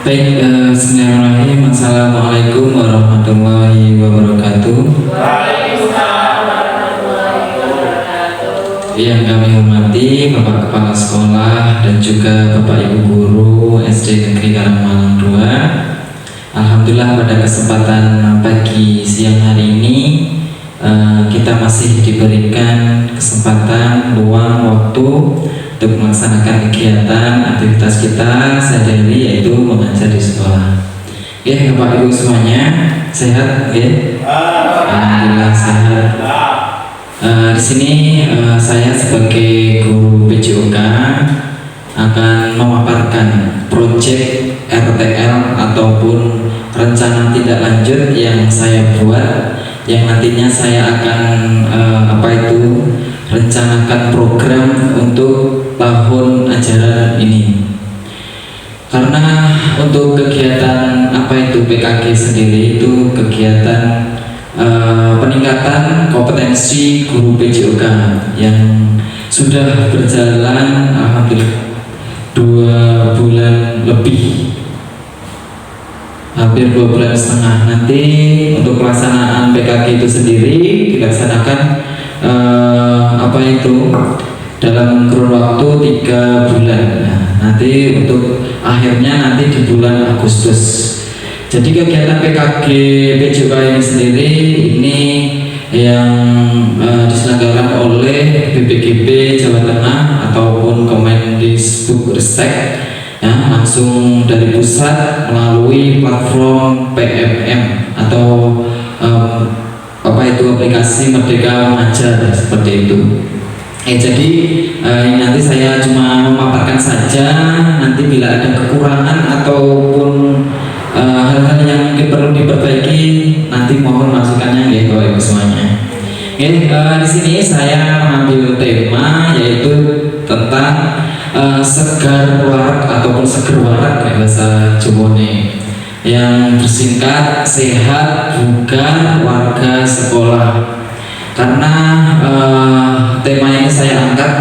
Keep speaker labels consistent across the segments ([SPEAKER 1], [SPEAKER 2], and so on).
[SPEAKER 1] Baik, bismillahirrahmanirrahim. Assalamualaikum warahmatullahi wabarakatuh. Yang kami hormati Bapak Kepala Sekolah dan juga Bapak Ibu Guru SD Negeri Karangmalang 2. Alhamdulillah pada kesempatan pagi siang hari ini kita masih diberikan kesempatan luang waktu untuk melaksanakan kegiatan aktivitas kita sehari-hari, yaitu mengajar di sekolah. Ya, Bapak Ibu semuanya sehat, ya? Alhamdulillah sehat. Di sini saya sebagai guru PJOK akan memaparkan proyek RTL ataupun rencana tindak lanjut yang saya buat, yang nantinya saya akan rencanakan program untuk tahun ajaran ini. Karena untuk kegiatan PKG sendiri itu kegiatan peningkatan kompetensi guru PJOK yang sudah berjalan alhamdulillah 2 bulan lebih, hampir 2 bulan setengah. Nanti untuk pelaksanaan PKG itu sendiri dilaksanakan dalam kurun waktu 3 bulan. Nah, nanti untuk akhirnya nanti di bulan Agustus. Jadi kegiatan PKG PJOK ini sendiri ini yang diselenggarakan oleh BPGP Jawa Tengah ataupun Kemendikbudristek, ya, langsung dari pusat melalui platform PMM atau aplikasi Merdeka Mengajar seperti itu. Jadi nanti saya cuma memaparkan saja. Nanti bila ada kekurangan ataupun hal-hal yang mungkin perlu diperbaiki, nanti mohon masukannya ya Bapak Ibu semuanya. Di sini saya mengambil tema yaitu tentang segar warak ataupun seger warak bahasa Jawa yang bersingkat sehat bugar warga sekolah. Karena tema ini saya angkat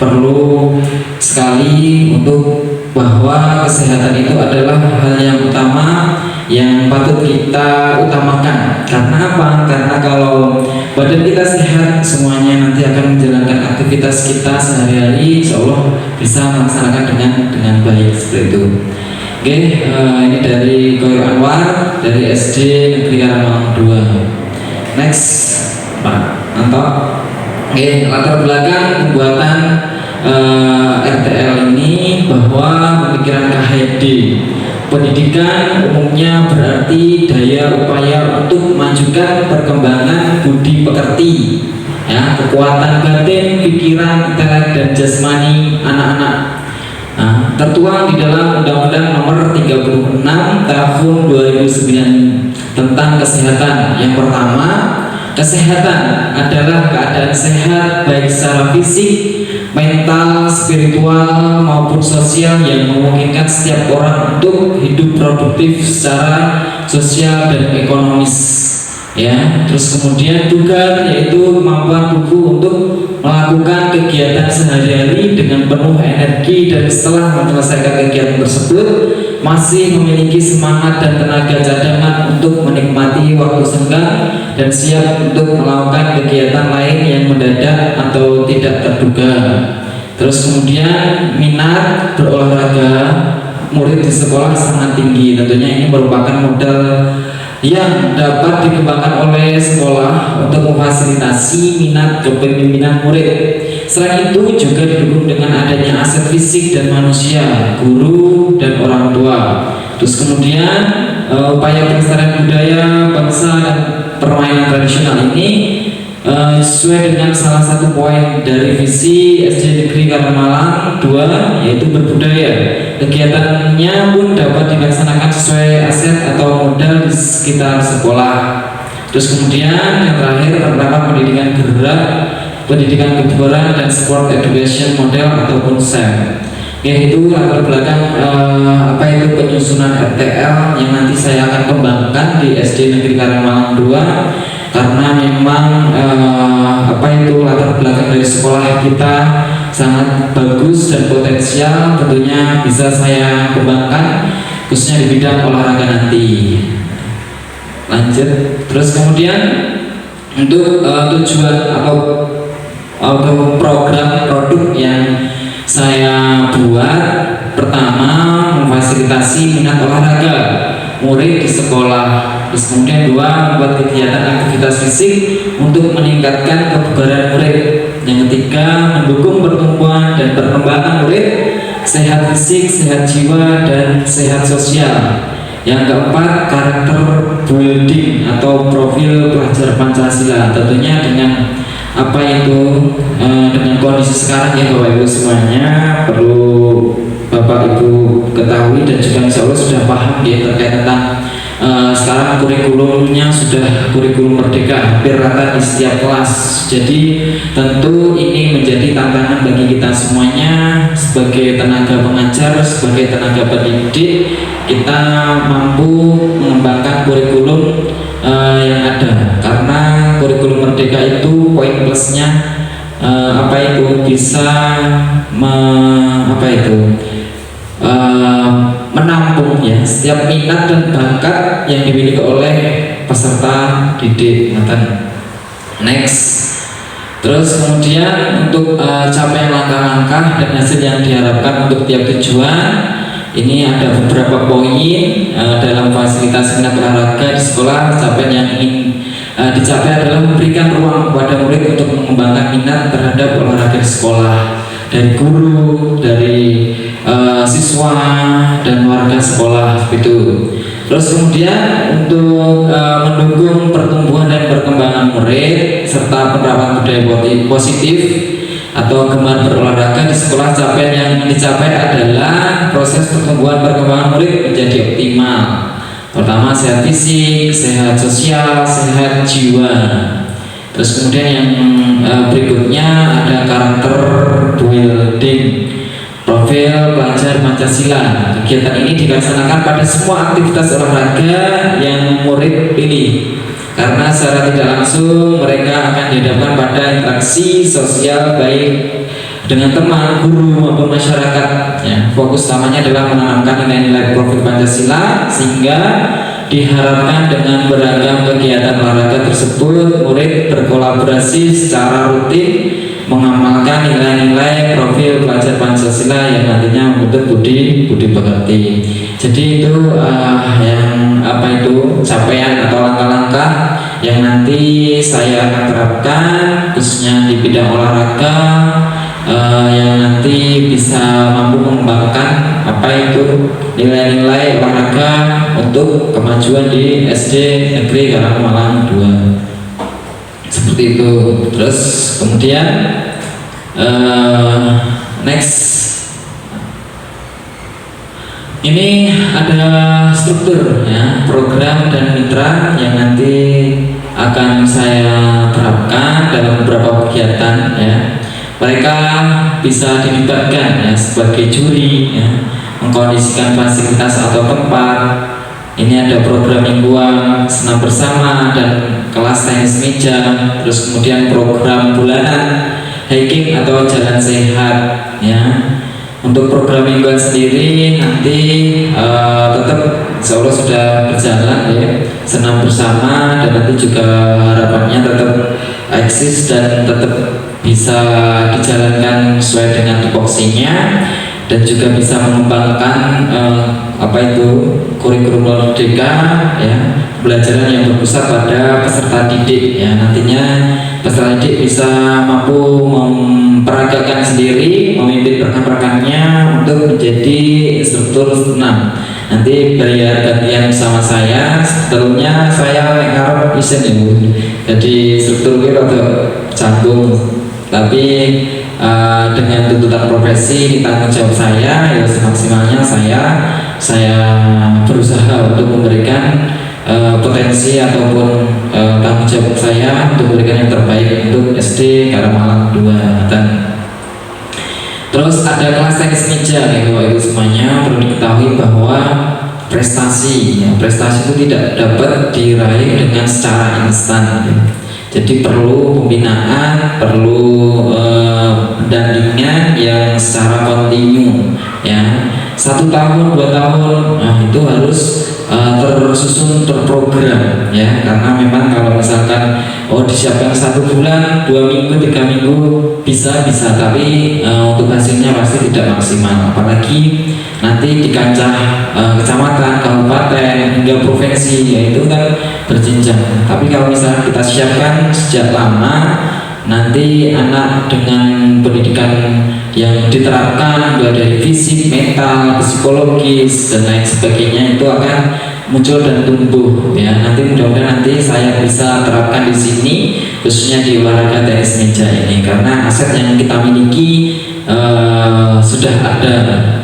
[SPEAKER 1] perlu sekali untuk bahwa kesehatan itu adalah hal yang utama yang patut kita utamakan. Karena apa? Karena kalau badan kita sehat, semuanya nanti akan menjalankan aktivitas kita sehari-hari, insya Allah bisa melaksanakan dengan baik seperti itu. Oke, ini dari Koir Anwar dari SD Negeri Karangmalang 2. Next, Pak Anto. Oke, latar belakang pembuatan RTL ini bahwa pemikiran KHD pendidikan umumnya berarti daya upaya untuk memajukan perkembangan budi pekerti, ya, kekuatan batin, pikiran, intelek dan jasmani anak-anak. Tertuang di dalam Undang-Undang Nomor 36 Tahun 2009 tentang kesehatan. Yang pertama, kesehatan adalah keadaan sehat baik secara fisik, mental, spiritual maupun sosial yang memungkinkan setiap orang untuk hidup produktif secara sosial dan ekonomis. Ya, terus kemudian juga yaitu kemampuan tubuh untuk melakukan kegiatan sehari-hari dengan penuh energi dan setelah menyelesaikan kegiatan tersebut masih memiliki semangat dan tenaga cadangan untuk menikmati waktu senggang dan siap untuk melakukan kegiatan lain yang mendadak atau tidak terduga. Terus kemudian minat berolahraga murid di sekolah sangat tinggi. Tentunya ini merupakan modal yang dapat dikembangkan oleh sekolah untuk memfasilitasi minat kepemimpinan murid. Selain itu juga didukung dengan adanya aset fisik dan manusia, guru dan orang tua. Terus kemudian upaya pelestarian budaya bangsa dan permainan tradisional ini sesuai dengan salah satu poin dari visi SD Negeri Karangmalang 2 yaitu berbudaya. Kegiatannya pun dapat dilaksanakan sesuai aset atau modal di sekitar sekolah. Terus kemudian yang terakhir terdapat pendidikan gerak, pendidikan kebugaran dan sport education model ataupun SEM. Yaitu latar belakang penyusunan RTL yang nanti saya akan kembangkan di SD Negeri Karangmalang 2. Karena memang latar belakang dari sekolah kita sangat bagus dan potensial, tentunya bisa saya kembangkan khususnya di bidang olahraga nanti. Lanjut, terus kemudian untuk tujuan atau program produk yang saya buat, pertama memfasilitasi minat olahraga murid di sekolah. Terus kemudian dua, membuat kegiatan aktivitas fisik untuk meningkatkan kebugaran murid. Yang ketiga, mendukung pertumbuhan dan perkembangan murid, sehat fisik, sehat jiwa, dan sehat sosial. Yang keempat, karakter building atau profil pelajar Pancasila. Tentunya dengan dengan kondisi sekarang ya Bapak Ibu semuanya perlu Bapak Ibu ketahui dan juga insya Allah sudah paham ya terkait tentang sekarang kurikulumnya sudah kurikulum merdeka hampir rata di setiap kelas. Jadi tentu ini menjadi tantangan bagi kita semuanya sebagai tenaga pengajar, sebagai tenaga pendidik, kita mampu mengembangkan kurikulum yang ada, karena kurikulum merdeka itu poin plusnya bisa menampung ya setiap minat dan bakat yang dimiliki oleh peserta didik. Next, terus kemudian untuk capaian langkah-langkah dan hasil yang diharapkan untuk tiap tujuan, ini ada beberapa poin dalam fasilitas minat olahraga di sekolah. Capaian yang ingin dicapai adalah memberikan ruang kepada murid untuk mengembangkan minat terhadap olahraga di sekolah, dari guru, dari siswa dan warga sekolah itu. Terus kemudian untuk mendukung pertumbuhan dan perkembangan murid serta penerapan budaya positif atau gemar berolahraga di sekolah, capaian yang dicapai adalah proses pertumbuhan perkembangan murid menjadi optimal. Pertama, sehat fisik, sehat sosial, sehat jiwa. Terus kemudian yang berikutnya ada karakter building, profil pelajar Pancasila. Kegiatan ini dilaksanakan pada semua aktivitas olahraga yang murid pilih, karena secara tidak langsung mereka akan dihadapkan pada interaksi sosial baik dengan teman, guru maupun masyarakat. Ya, fokus utamanya adalah menanamkan nilai-nilai profil Pancasila, sehingga diharapkan dengan beragam kegiatan olahraga tersebut murid berkolaborasi secara rutin mengamalkan nilai-nilai profil pelajar Pancasila yang nantinya membentuk budi pekerti. Jadi itu capaian atau langkah-langkah yang nanti saya akan terapkan khususnya di bidang olahraga, yang nanti bisa mampu mengembangkan nilai-nilai olahraga untuk kemajuan di SD Negeri Karangmalang 2. Seperti itu. Terus kemudian next, ini ada struktur ya, program dan mitra yang nanti akan saya terapkan dalam beberapa kegiatan ya. Mereka bisa dilibatkan ya sebagai juri ya, mengkondisikan fasilitas atau tempat. Ini ada program mingguan, senam bersama, dan kelas tenis meja. Terus kemudian program bulanan, hiking atau jalan sehat ya. Untuk program mingguan sendiri nanti tetap insya Allah sudah berjalan ya, senam bersama, dan nanti juga harapannya tetap eksis dan tetap bisa dijalankan sesuai dengan tupoksinya, dan juga bisa mengembangkan kurikulum merdeka ya, pembelajaran yang berpusat pada peserta didik ya. Nantinya peserta didik bisa mampu memperagakan sendiri, memimpin rekan-rekannya untuk menjadi instruktur senam. Nanti bayar gantian sama saya. Sebetulnya saya ngarep isen ya Bu, jadi instruktur itu atau canggung, tapi dengan tuntutan profesi, tanggung jawab saya ya semaksimalnya saya berusaha untuk memberikan potensi ataupun tanggung jawab saya untuk memberikan yang terbaik untuk SD Karangmalang 2. Terus ada kelas tenis meja nih Bapak Ibu semuanya. Perlu diketahui bahwa prestasi itu tidak dapat diraih dengan secara instan ya. Jadi perlu pembinaan, perlu pendampingan yang secara kontinu ya, 1 tahun 2 tahun, nah itu harus tersusun terprogram ya, karena memang kalau misalkan disiapkan 1 bulan 2 minggu 3 minggu bisa, tapi untuk hasilnya pasti tidak maksimal, apalagi nanti di kancah kecamatan, kabupaten hingga provinsi, yaitu kan berjenjang. Tapi kalau misalnya kita siapkan sejak lama, nanti anak dengan pendidikan yang diterapkan mulai dari fisik, mental, psikologis dan lain sebagainya itu akan muncul dan tumbuh ya. Nanti mudah-mudahan nanti saya bisa terapkan di sini, khususnya di olahraga tenis meja ini, karena aset yang kita miliki sudah ada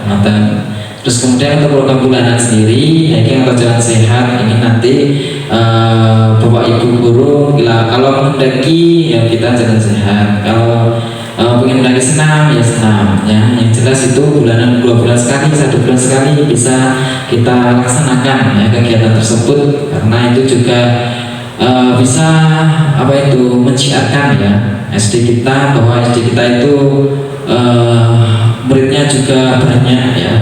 [SPEAKER 1] matang. Terus kemudian untuk program bulanan sendiri, hiking atau jalan sehat ini nanti Bapak Ibu guru kalau mendaki ya kita jalan sehat, kalau pengen mendaki senam ya senam ya. Yang jelas itu bulanan 2 bulan sekali, 1 bulan sekali bisa kita laksanakan ya kegiatan tersebut, karena itu juga bisa menciarkan ya SD kita, bahwa SD kita itu muridnya juga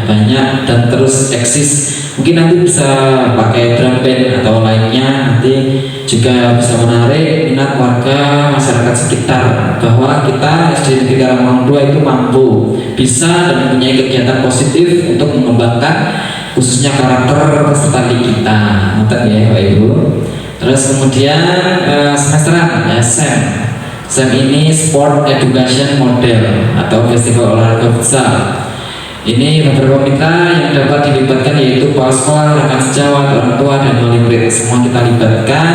[SPEAKER 1] banyak dan terus eksis. Mungkin nanti bisa pakai drum band atau lainnya, nanti juga bisa menarik minat warga masyarakat sekitar bahwa kita SD Negeri Karangmangu itu mampu, bisa dan mempunyai kegiatan positif untuk mengembangkan khususnya karakter peserta didik kita, ya Pak Ibu. Terus kemudian semesteran ya SEM ini Sport Education Model atau Festival Olahraga Futsal. Ini beberapa mitra yang dapat dilibatkan yaitu kepala sekolah, rekan sejawat, orang tua dan wali murid, semua kita libatkan.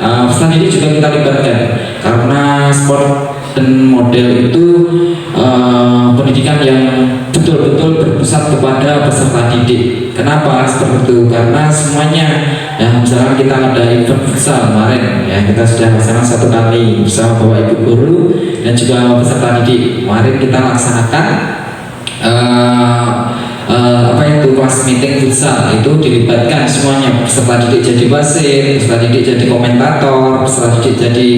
[SPEAKER 1] Peserta didik juga kita libatkan, karena sport dan model itu pendidikan yang betul-betul berpusat kepada peserta didik. Kenapa seperti itu? Karena semuanya ya, misalnya kita ada event futsal kemarin ya, kita sudah laksanakan 1 kali bersama Bapak Ibu guru dan juga peserta didik. Kemarin kita laksanakan kelas meeting futsal, itu dilibatkan semuanya, peserta didik jadi wasit, peserta didik jadi komentator, peserta didik jadi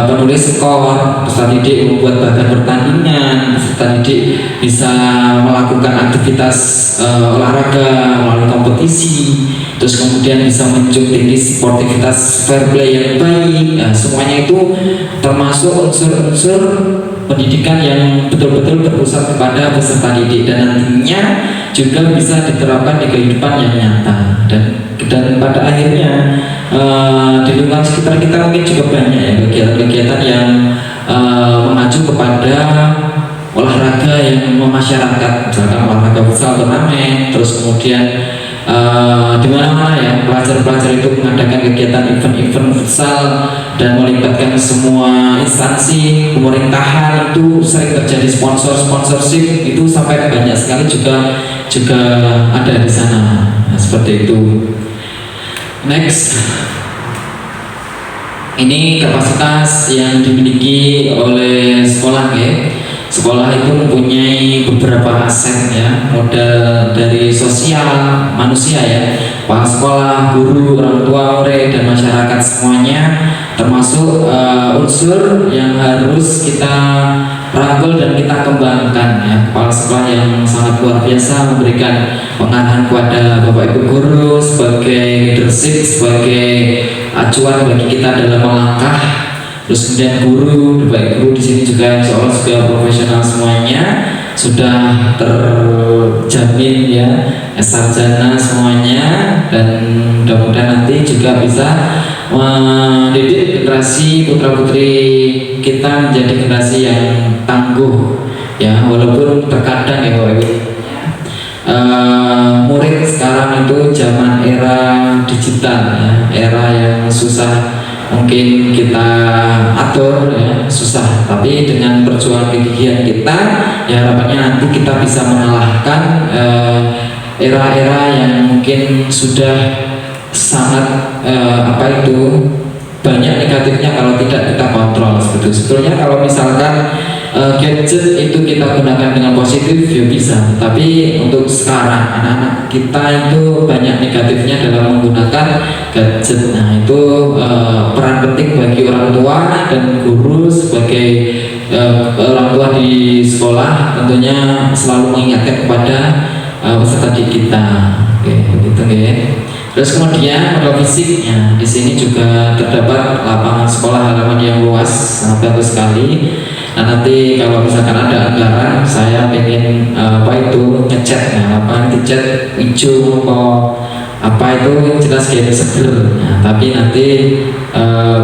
[SPEAKER 1] penulis skor, peserta didik membuat bahan pertandingan, peserta didik bisa melakukan aktivitas olahraga melalui kompetisi, terus kemudian bisa menunjuk tinggi sportivitas fair play yang baik. Nah, semuanya itu termasuk unsur-unsur pendidikan yang betul-betul berpusat kepada peserta didik, dan nantinya juga bisa diterapkan di kehidupan yang nyata, dan pada akhirnya di lingkungan sekitar kita mungkin juga banyak ya kegiatan-kegiatan yang mengacu kepada olahraga yang memasyarakat, misalkan olahraga futsal turnamen, terus kemudian di mana-mana ya pelajar-pelajar itu mengadakan kegiatan event-event futsal dan melibatkan semua instansi pemerintahan. Itu sering terjadi sponsorship, itu sampai banyak sekali juga ada di sana. Nah, seperti itu. Next, ini kapasitas yang dimiliki oleh sekolah ya. Sekolah itu mempunyai beberapa aset ya, modal dari sosial manusia ya, kepala sekolah, guru, orang tua, murid dan masyarakat semuanya, termasuk unsur yang harus kita rangkul dan kita kembangkan ya. Kepala sekolah yang sangat luar biasa memberikan pengarahan kepada Bapak Ibu guru sebagai leadership, sebagai acuan bagi kita dalam melangkah. Terus kemudian guru, baik guru di sini juga insya Allah juga profesional semuanya, sudah terjamin ya sarjana semuanya, dan mudah-mudahan nanti juga bisa mendidik generasi putra putri kita menjadi generasi yang tangguh ya, walaupun terkadang ya Bapak Ibu, murid sekarang itu zaman era digital ya, era yang susah mungkin kita atur ya, susah, tapi dengan perjuangan kegigihan kita ya harapannya nanti kita bisa mengalahkan era-era yang mungkin sudah sangat banyak negatifnya kalau tidak kita kontrol. Sebetulnya kalau misalkan gadget itu kita gunakan dengan positif ya bisa, tapi untuk sekarang anak-anak kita itu banyak negatifnya dalam menggunakan gadget. Nah itu peran penting bagi orang tua dan guru sebagai orang tua di sekolah tentunya selalu mengingatkan kepada peserta didik kita. Oke, begitu ya. Terus kemudian model fisiknya di sini juga terdapat lapangan sekolah halaman yang luas, sangat bagus sekali. Nah nanti kalau misalkan ada anggaran, saya pengen ngecat, nah lapangan dicat hijau apa itu jelas kayak seger. Nah, tapi nanti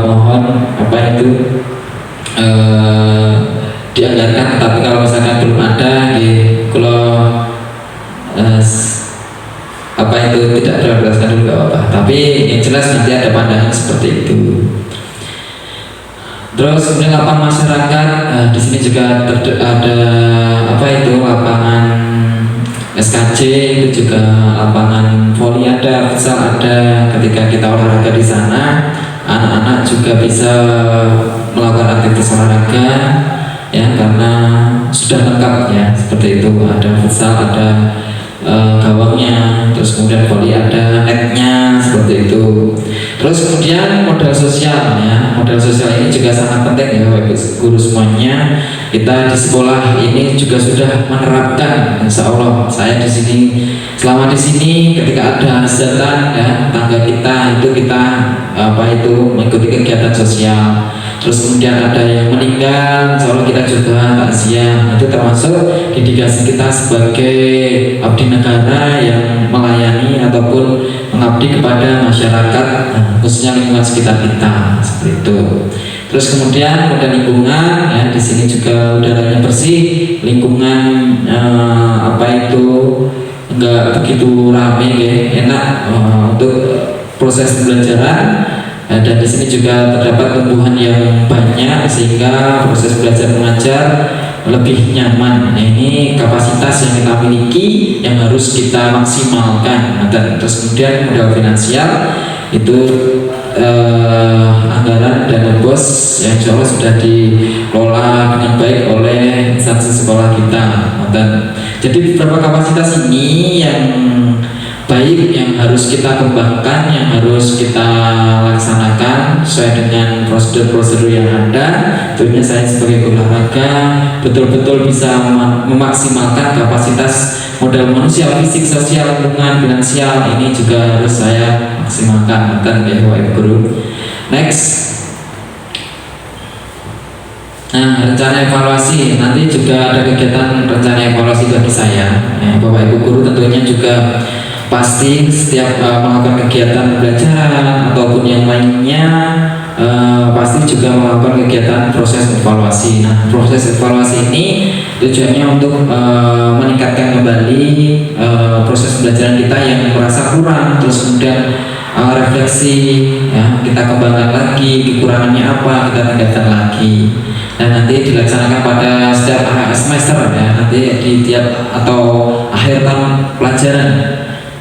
[SPEAKER 1] mohon dianggarkan. Tapi kalau misalkan belum ada, kalau tidak prioritaskan dulu gak apa-apa. Tapi yang jelas nanti ada pandangan seperti itu. Terus kemudian lapangan masyarakat, di sini juga ada lapangan SKJ, itu juga lapangan voli ada, futsal ada. Ketika kita olahraga di sana, anak-anak juga bisa melakukan aktivitas olahraga ya, karena sudah lengkap ya, seperti itu. Ada futsal, ada gawangnya, terus kemudian voli ada netnya, seperti itu. Terus kemudian modal sosial ya, modal sosial ini juga sangat penting ya Bapak Ibu guru semuanya. Kita di sekolah ini juga sudah menerapkan, insya Allah saya di sini, selama di sini ketika ada hajatan ya tangga kita, itu kita mengikuti kegiatan sosial. Terus kemudian ada yang meninggal, insya Allah kita juga takziah. Itu termasuk dedikasi kita sebagai abdi negara yang melayani ataupun mengabdi kepada masyarakat, khususnya lingkungan sekitar kita, seperti itu. Terus kemudian modal lingkungan ya, di sini juga udaranya bersih, lingkungan enggak begitu ramai ya, enak untuk proses pembelajaran. Dan di sini juga terdapat tumbuhan yang banyak sehingga proses belajar mengajar lebih nyaman. Nah, ini kapasitas yang kita miliki yang harus kita maksimalkan. Dan terus kemudian modal finansial itu anggaran dana bos yang insya Allah sudah dikelola dengan baik oleh instansi sekolah kita. Dan jadi beberapa kapasitas ini yang baik yang harus kita kembangkan, yang harus kita laksanakan sesuai dengan prosedur-prosedur yang ada. Tentunya saya sebagai guru olahraga betul-betul bisa memaksimalkan kapasitas modal manusia, fisik, sosial, lingkungan, finansial. Ini juga harus saya maksimalkan. Dan ya Bapak Ibu guru. Next. Nah, rencana evaluasi nanti juga ada kegiatan rencana evaluasi bagi saya. Ya, Bapak Ibu guru tentunya juga pasti setiap melakukan kegiatan pembelajaran ataupun yang lainnya pasti juga melakukan kegiatan proses evaluasi. Nah, proses evaluasi ini tujuannya untuk meningkatkan kembali proses pembelajaran kita yang merasa kurang, terus kemudian refleksi ya, kita kembangkan lagi kekurangannya apa, kita tingkatkan lagi. Dan nanti dilaksanakan pada setiap semester ya, nanti di tiap atau akhir tahun pelajaran.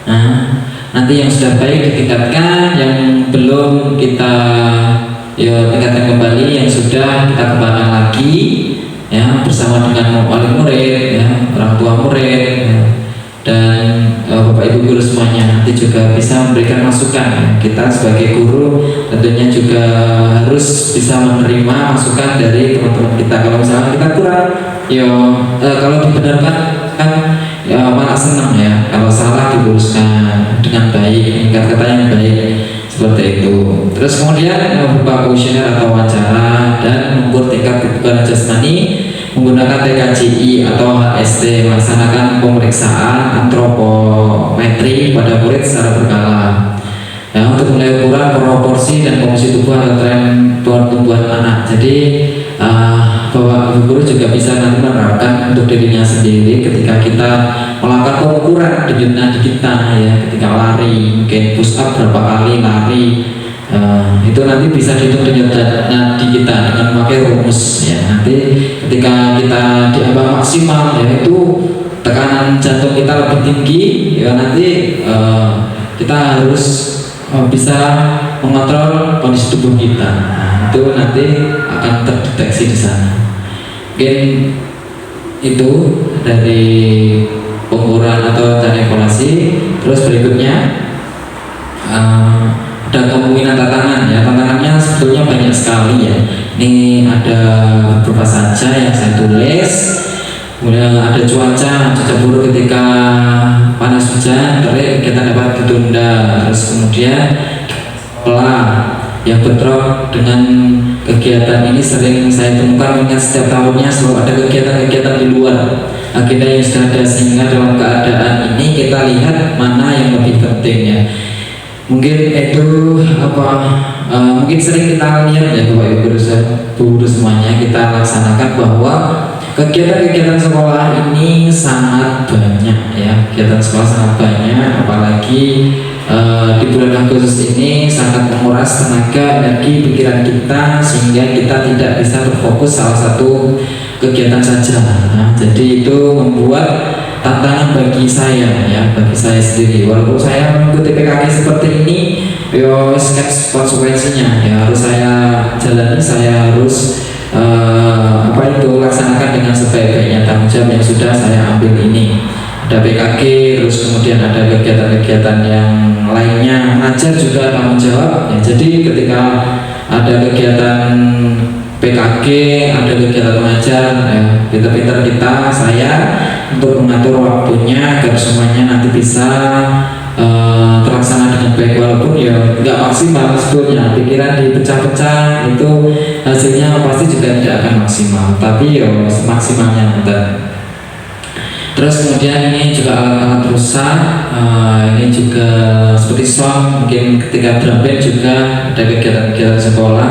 [SPEAKER 1] Nah, nanti yang sudah baik ditingkatkan, yang belum kita tingkatkan kembali, yang sudah kita kembangkan lagi ya, bersama dengan wali murid ya, orang tua murid ya, dan Bapak Ibu guru semuanya nanti juga bisa memberikan masukan ya. Kita sebagai guru tentunya juga harus bisa menerima masukan dari teman-teman kita. Kalau misalnya kita kurang kalau dibenarkan kan malah senang ya, kalau salah diluruskan dengan baik, kata-kata yang baik, seperti itu. Terus kemudian berupa kuesioner atau wawancara dan mengukur tingkat kebugaran jasmani menggunakan TKJI atau HST, melaksanakan pemeriksaan antropometri pada murid secara berkala ya, untuk menilai ukuran, proporsi dan fungsi tubuh atau tren pertumbuhan anak. Jadi Bapak Ibu guru juga bisa nanti menerapkan untuk dirinya sendiri ketika kita melakukan pengukuran di kita ya, ketika lari mungkin push up berapa kali lari, itu nanti bisa dihitung di kita dengan memakai rumus ya. Nanti ketika kita dianggap maksimal ya, itu tekanan jantung kita lebih tinggi ya, nanti kita harus bisa mengontrol kondisi tubuh kita. Nah, itu nanti akan terdeteksi di sana. Mungkin itu dari pengukuran atau rencana evaluasi. Terus berikutnya ada kemungkinan tantangan ya. Tantangannya sebetulnya banyak sekali ya. Ini ada beberapa saja yang saya tulis. kemudian ada cuaca buruk ketika panas hujan, terik, kita dapat ditunda. Terus kemudian yang bentrok dengan kegiatan ini sering saya temukan, mengingat setiap tahunnya selalu ada kegiatan-kegiatan di luar agenda yang sudah ada, sehingga dalam keadaan ini kita lihat mana yang lebih penting ya. Mungkin itu mungkin sering kita lihat ya Bapak Ibu guru semuanya, kita laksanakan bahwa kegiatan-kegiatan sekolah ini sangat banyak ya, kegiatan sekolah sangat banyak, apalagi di bulan Agustus ini sangat menguras tenaga, energi, pikiran kita, sehingga kita tidak bisa berfokus salah satu kegiatan saja. Nah, jadi itu membuat tantangan bagi saya ya, bagi saya sendiri. Walaupun saya mengikuti PKK seperti ini, konsekuensinya ya harus saya jalani, saya harus laksanakan dengan sebaik-baiknya tanggung jawab yang sudah saya ambil ini. Ada PKK, terus kemudian ada kegiatan-kegiatan yang lainnya, mengajar juga tanggung jawab ya. Jadi ketika ada kegiatan PKK, ada kegiatan mengajar ya, pintar-pintar saya untuk mengatur waktunya agar semuanya nanti bisa terlaksana dengan baik, walaupun ya nggak maksimal sebetulnya, pikiran dipecah-pecah itu hasilnya pasti juga tidak akan maksimal, tapi ya maksimalnya nanti. Terus kemudian ini juga alat-alat rusak, ini juga seperti sound, mungkin ketika drum band juga ada kegiatan-kegiatan sekolah,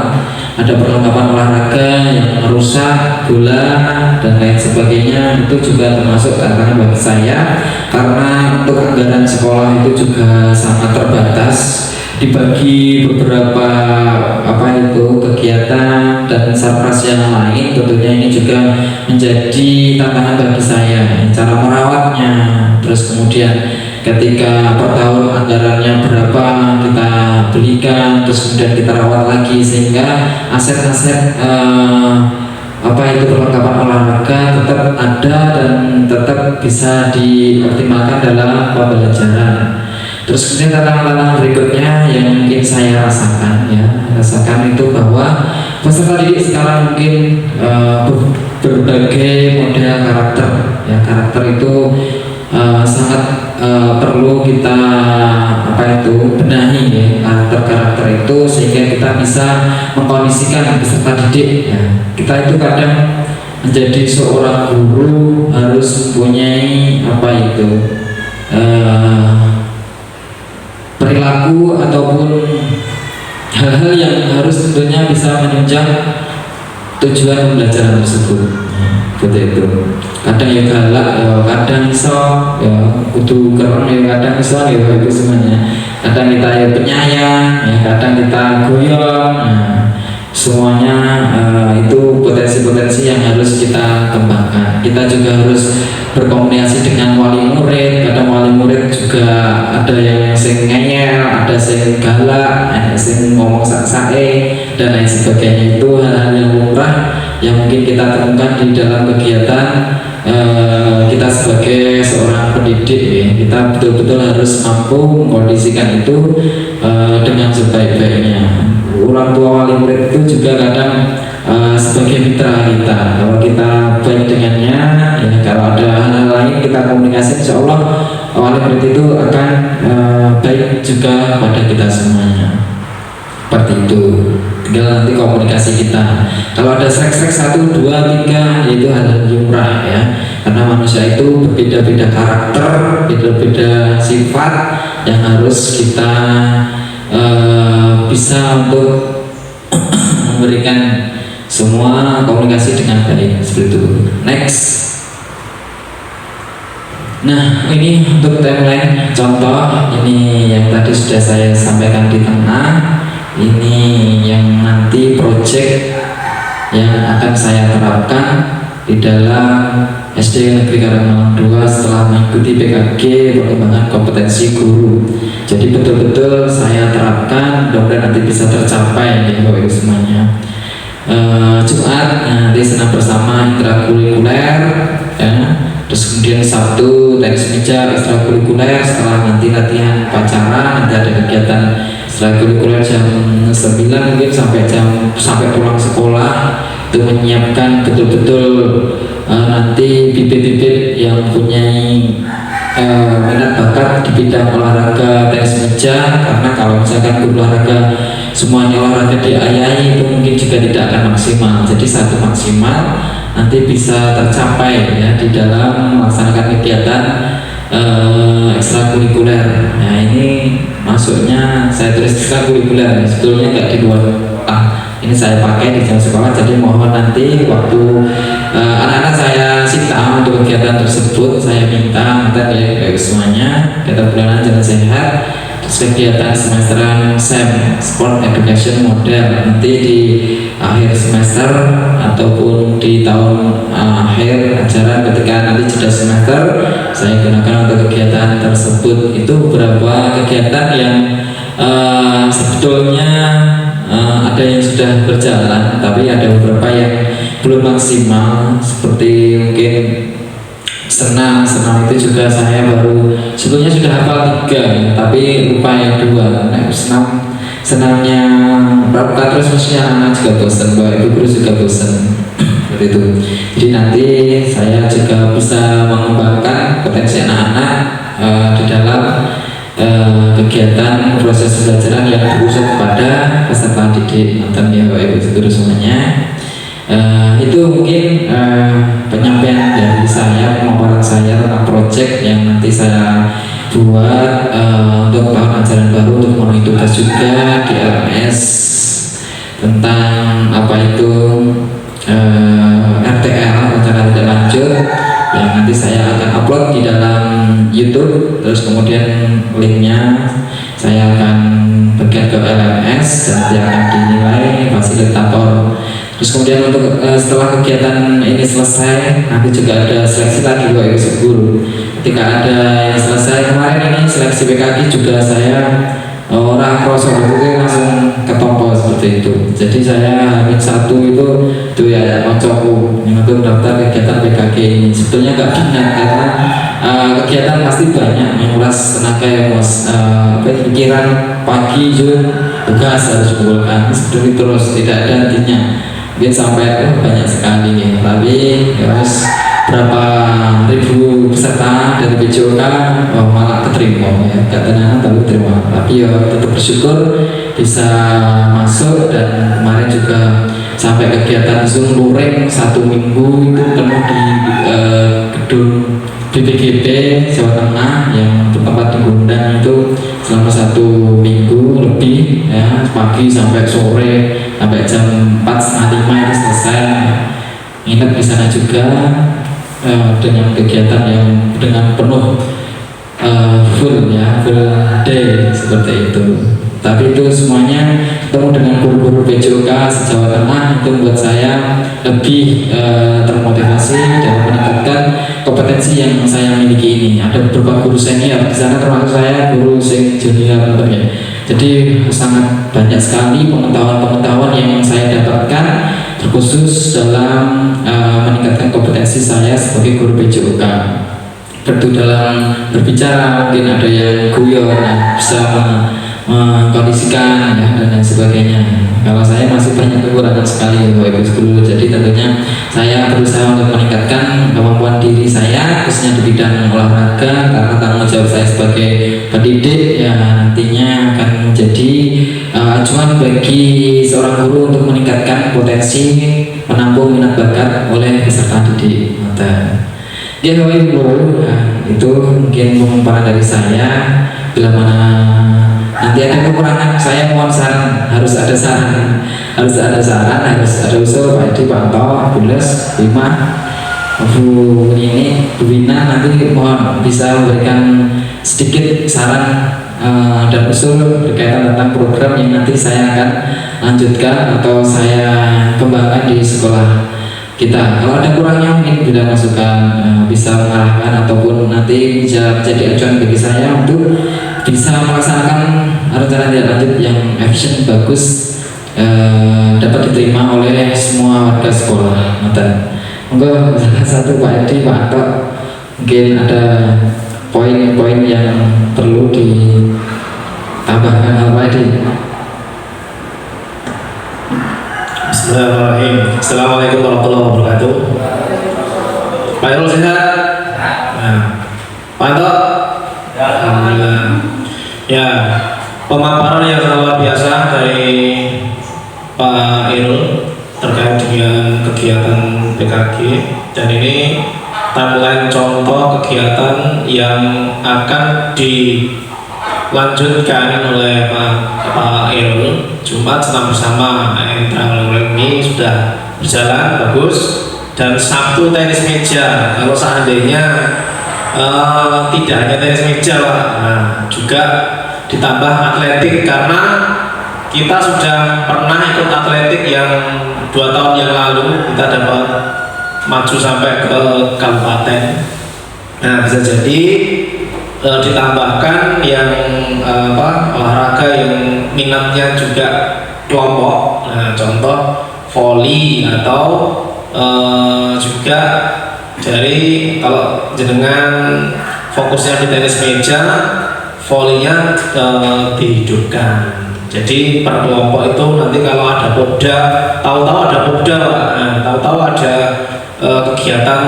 [SPEAKER 1] ada perlengkapan olahraga yang rusak, bola dan lain sebagainya, itu juga termasuk tantangan bagi saya, karena untuk anggaran sekolah itu juga sangat terbatas, dibagi beberapa kegiatan dan sarpras yang lain. Tentunya ini juga menjadi tantangan bagi saya, cara merawatnya. Terus kemudian ketika per tahun anggarannya berapa kita belikan, terus kemudian kita rawat lagi, sehingga aset-aset perlengkapan olahraga tetap ada dan tetap bisa dioptimalkan dalam pembelajaran. Terus kemudian tantangan berikutnya yang mungkin saya rasakan itu bahwa peserta didik sekarang mungkin berbagai model karakter ya. Karakter itu sangat perlu kita benahi ya, karakter itu, sehingga kita bisa mengkondisikan peserta didik ya. Kita itu kadang menjadi seorang guru harus mempunyai perilaku ataupun hal-hal yang harus tentunya bisa menunjang tujuan pembelajaran tersebut. Seperti itu. Kadang ya galak, ya kadang iso, ya kudu keren, ya kadang iso, ya itu semuanya. Kadang kita ya penyayang, ya kadang kita goyong. Nah, semuanya itu potensi-potensi yang harus kita kembangkan. Kita juga harus berkomunikasi dengan wali murid. Kadang wali murid juga ada yang sing ngeyel, ada sing galak, ada sing ngomong sak-sae dan lain sebagainya. Itu hal-hal yang lumrah yang mungkin kita temukan di dalam kegiatan kita sebagai seorang pendidik ya. Kita betul-betul harus mampu mengkondisikan itu dengan sebaik-baiknya. Orang tua wali murid itu juga kadang sebagai mitra kita. Kalau kita baik dengannya, ya, kalau ada hal-hal lain kita komunikasi, insya Allah wali murid itu akan baik juga pada kita semuanya. Seperti itu. Tinggal nanti komunikasi kita. Kalau ada srek-srek 1, 2, 3, itu hal lumrah ya. Karena manusia itu berbeda-beda karakter, beda-beda sifat yang harus kita bisa untuk memberikan semua komunikasi dengan baik. Seperti itu. Next. Nah, ini untuk timeline contoh. Ini yang tadi sudah saya sampaikan di tengah. Ini yang nanti project yang akan saya terapkan di dalam SD Negeri Karangmalang 2 setelah mengikuti PKG pengembangan kompetensi guru. Jadi betul-betul saya terapkan, mudah-mudahan nanti bisa tercapai ya Bapak Ibu semuanya. Jumat nanti senam bersama intrakurikuler ya. Terus kemudian Sabtu tenis meja ekstrakurikuler, setelah nanti latihan upacara nanti ada kegiatan ekstrakurikuler jam 9 mungkin sampai pulang sekolah. untuk menyiapkan betul-betul nanti bibit-bibit yang mempunyai minat bakat di bidang olahraga tenis meja. Karena kalau misalkan olahraga semuanya olahraga diayai itu mungkin juga tidak akan maksimal. Jadi satu maksimal nanti bisa tercapai ya di dalam melaksanakan kegiatan ekstrakurikuler. Nah ini masuknya saya tulis ekstrakurikuler, sebetulnya nggak di luar. Ini saya pakai di jam sekolah, jadi mohon nanti waktu anak-anak saya sita untuk kegiatan tersebut, saya minta ya semuanya kegiatan bulanan jalan sehat, terus kegiatan semesteran SEM Sport Education Model nanti di akhir semester ataupun di tahun akhir ajaran ketika nanti jeda semester saya gunakan untuk kegiatan tersebut. Itu beberapa kegiatan yang sebetulnya ada yang sudah berjalan, tapi ada beberapa yang belum maksimal, seperti mungkin senam itu juga saya baru sebetulnya sudah hafal 3 tapi lupa yang 2. Nah, senamnya pramuka terus maksudnya anak juga bosan, bahwa ibu guru juga bosan seperti itu. Jadi nanti saya juga bisa mengembangkan potensi anak-anak di dalam kegiatan proses pembelajaran yang berusaha kepada peserta didik. Nonton ya Bapak Ibu Guru semuanya. Itu mungkin penyampaian dari saya, pemaparan saya tentang proyek yang nanti saya buat untuk tahun ajaran baru, untuk memenuhi tugas juga di LMS tentang apa itu RTL, rencana tidak lanjut, yang nanti saya akan upload di dalam YouTube. Terus kemudian linknya saya akan bagikan ke LMS dan nanti akan dinilai fasilitator. Terus kemudian untuk setelah kegiatan ini selesai, nanti juga ada seleksi lagi Bapak Ibu Guru. Ketika ada yang selesai, kemarin ini seleksi BKG juga saya orang crossover itu langsung ketompo seperti itu. Jadi saya hamil 1 itu ya koncoku yang untuk daftar kegiatan BKG ini. Sebetulnya gak minat karena kegiatan pasti banyak menguras tenaga ya Mas. Pikiran pagi juga tugas harus dikumpulkan seperti terus, tidak ada hentinya. Mungkin sampai banyak sekali nih, tapi ya Mas berapa ribu peserta dari PJOK malah keterima ya, gak tenang tapi terima, tapi ya tetap bersyukur bisa masuk. Dan kemarin juga sampai kegiatan Zoom luring 1 minggu itu penuh di gedung BPGB Jawa Tengah yang bertempat di Gondang itu selama 1 minggu lebih ya, pagi sampai sore sampai jam 4:30 itu selesai. Nginep di sana juga dengan kegiatan yang dengan penuh full ya, full day seperti itu. Tapi itu semuanya ketemu dengan guru-guru PJOK se-Jawa Tengah itu membuat saya lebih termotivasi dan meningkatkan kompetensi yang saya miliki ini. Ada beberapa guru senior di sana termasuk saya guru junior ya. Jadi sangat banyak sekali pengetahuan-pengetahuan yang saya dapatkan terkhusus dalam meningkatkan kompetensi saya sebagai guru PJOK. Tentu dalam berbicara mungkin ada yang guyon, bisa mengkondisikan ya, dan lain sebagainya. Kalau saya masih banyak kekurangan sekali Bapak Ibu Guru. Jadi tentunya saya berusaha untuk meningkatkan kemampuan diri saya khususnya di bidang olahraga, karena tanggung jawab saya sebagai pendidik ya nantinya akan menjadi acuan bagi seorang guru untuk meningkatkan potensi menampung minat bakat oleh peserta didik. Ya Bapak Ibu, itu mungkin pemaparan dari saya. Bila mana nanti ada kekurangan, saya mohon saran, harus ada saran, harus ada usul Pak Edi, Pak Anto, Bules, Bima, Bu ini, Bu Wina, nanti mohon bisa memberikan sedikit saran dan usul berkaitan tentang program yang nanti saya akan lanjutkan atau saya kembangkan di sekolah kita. Kalau ada kurangnya mungkin tidak masukan bisa mengarahkan ataupun nanti bisa menjadi acuan bagi saya untuk bisa melaksanakan rencana tidak lanjut yang efisien, bagus, dapat diterima oleh semua warga sekolah. Monggo salah satu Pak Edi, Pak Anto, mungkin ada poin-poin yang perlu ditambahkan Pak Edi.
[SPEAKER 2] Bismillahirrahmanirrahim. Assalamualaikum warahmatullahi wabarakatuh. Pak Irul sehat? Nah, Pak Anto? Alhamdulillah. Ya, pemaparan yang luar biasa dari Pak Irul terkait dengan kegiatan PKG, dan ini timeline contoh kegiatan yang akan dilanjutkan oleh Pak Irul. Jumat senam bersama ini sudah berjalan bagus, dan Sabtu tenis meja. Kalau seandainya tidak hanya tenis meja Pak, nah, juga ditambah atletik, karena kita sudah pernah ikut atletik yang 2 tahun yang lalu kita dapat maju sampai ke kabupaten. Nah, bisa jadi ditambahkan yang olahraga yang minatnya juga kelompok. Nah, contoh voli atau juga dari kalau jenengan fokusnya di tenis meja, volinya dihidupkan. Jadi per kelompok itu nanti kalau ada popda, tahu-tahu ada popda, nah, tahu-tahu ada kegiatan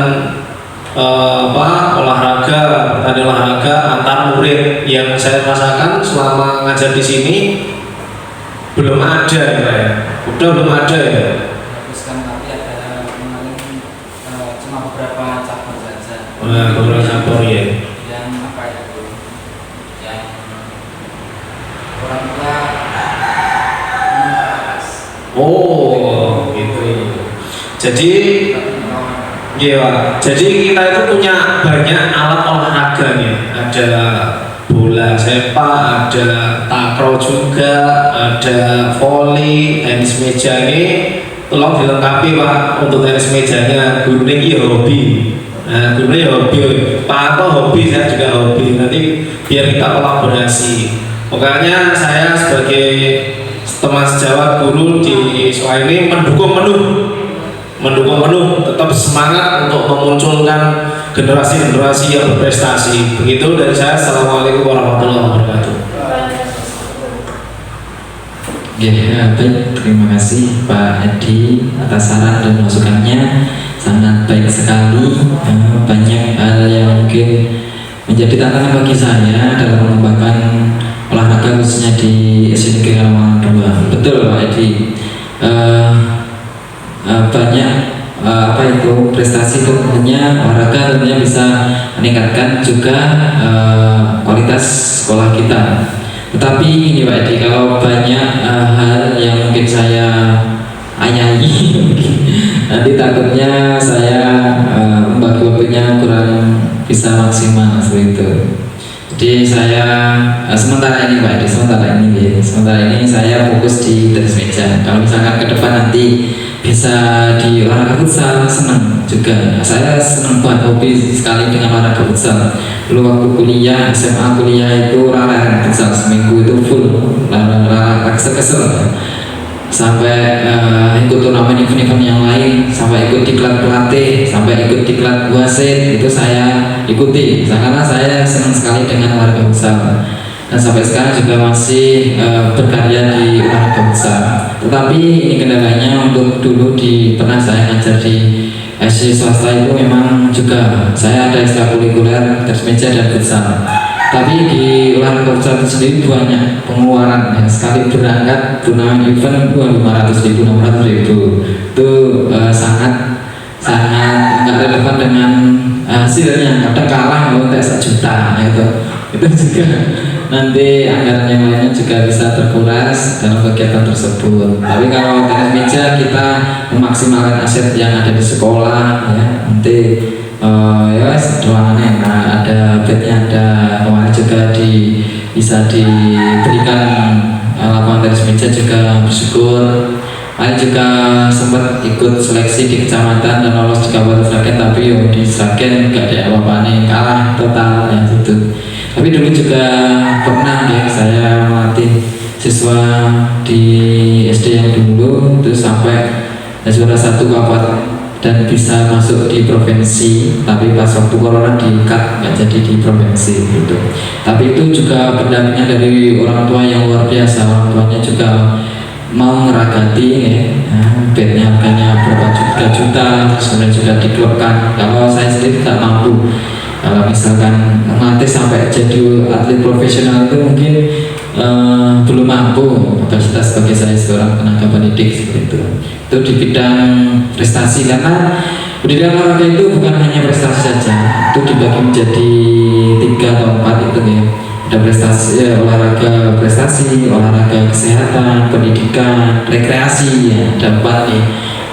[SPEAKER 2] olahraga, pertandingan olahraga antar murid. Yang saya rasakan selama ngajar di sini belum ada ya, udah belum ada ya.
[SPEAKER 3] Tapi ada kemarin cuma beberapa cabang saja.
[SPEAKER 2] Nah, beberapa cabang ya.
[SPEAKER 3] Yang apa itu? Yang orang tua
[SPEAKER 2] gitu. Jadi iya Pak. Jadi kita itu punya banyak alat olahraga nih. Ada bola sepak, ada takraw juga, ada voli, tenis meja. Ini tolong dilengkapi Pak untuk tenis mejanya. Guru ini hobi. Nah, guru ini hobi. Pak Anto hobi, saya juga hobi. Nanti biar kita kolaborasi. Makanya saya sebagai teman sejawat guru di sekolah ini mendukung penuh, tetap semangat untuk memunculkan generasi-generasi yang berprestasi. Begitu dari saya. Assalamualaikum warahmatullahi wabarakatuh.
[SPEAKER 1] Ya, baik, terima kasih Pak Edi atas saran dan masukannya, sangat baik sekali. Banyak hal yang mungkin menjadi tantangan bagi saya dalam mengembangkan olahraga khususnya di SD Negeri Lamongan 2. Betul Pak Edi. Banyak prestasi itu tentunya olahraga tentunya bisa meningkatkan juga kualitas sekolah kita. Tetapi ini Pak Edi, kalau banyak hal yang mungkin saya ayahi nanti takutnya saya membagi waktunya kurang bisa maksimal seperti itu. Jadi saya sementara ini Pak Edi, sementara ini saya fokus di tenis meja. Kalau misalkan ke depan nanti bisa di olahraga futsal, senang juga. Saya senang banget, hobi sekali dengan olahraga futsal. Dulu waktu kuliah, SMA kuliah itu rara futsal, seminggu itu full rara kesel sampai ikut turnamen event-event yang lain, sampai ikut diklat pelatih, sampai ikut diklat wasit, itu saya ikuti karena saya senang sekali dengan olahraga futsal. Dan sampai sekarang juga masih berkarya di olahraga futsal. Tetapi ini kendalanya untuk dulu pernah saya ngajar di SD swasta itu memang juga saya ada ekstrakurikuler tenis meja dan futsal. Tapi di olahraga futsal itu sendiri banyak pengeluaran ya. Sekali berangkat turnamen event 500.000, 600.000 itu sangat nggak relevan dengan hasilnya. Kadang kalah kalau tes 1 juta gitu. Itu juga nanti anggaran yang lainnya juga bisa terkuras dalam kegiatan tersebut. Tapi kalau tenis meja kita memaksimalkan aset yang ada di sekolah ya, nanti ya ruangannya ada bednya, ada ruangan juga bisa diberikan lapangan tenis meja juga bersyukur. Saya juga sempat ikut seleksi di kecamatan dan lolos di kabupaten Sragen, tapi di Sragen gak ada apa-apa nih, kalah total ya gitu. Tapi dulu juga pernah ya saya melatih siswa di SD yang dulu itu sampai juara 1 kabupaten dan bisa masuk di provinsi. Tapi pas waktu corona di-cut nggak jadi di provinsi gitu. Tapi itu juga pendampingan dari orang tua yang luar biasa. Orang tuanya juga mau ngeragati ya, bednya harganya berapa juta, terus kemudian juga diklubkan. Kalau saya sendiri tidak mampu. Kalau misalkan ngelatih sampai jadi atlet profesional itu mungkin belum mampu kapasitas sebagai saya seorang tenaga pendidik seperti itu. Itu di bidang prestasi, karena pendidikan olahraga itu bukan hanya prestasi saja, itu dibagi menjadi 3 atau 4 itu ya. Ada prestasi olahraga prestasi, olahraga kesehatan, pendidikan, rekreasi ya, ada 4 nih.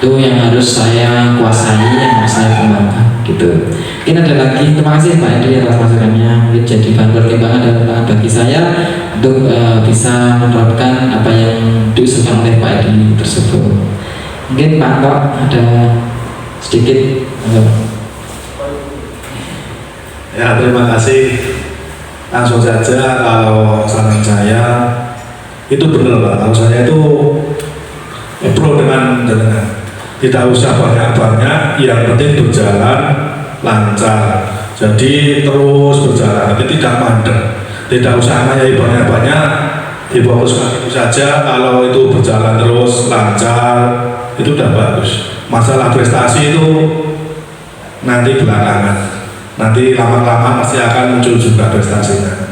[SPEAKER 1] Itu yang harus saya kuasai, yang harus saya kembangkan gitu. Mungkin ada lagi, terima kasih Pak Edi atas masukannya, mungkin jadi bahan pertimbangan dan pertimbangan bagi saya untuk bisa menerapkan apa yang diusulkan oleh Pak Edi tersebut. Mungkin Pak Kok ada sedikit.
[SPEAKER 4] Ya, terima kasih. Langsung saja, kalau saran saya itu benar Pak. Kalau saya itu pro dengan tidak usah banyak-banyak, yang penting berjalan lancar. Jadi terus berjalan, tapi tidak mandek. Tidak usah ngayai banyak-banyak, difokuskan itu saja. Kalau itu berjalan terus lancar, itu udah bagus. Masalah prestasi itu nanti belakangan. Nanti lama-lama pasti akan muncul juga prestasinya.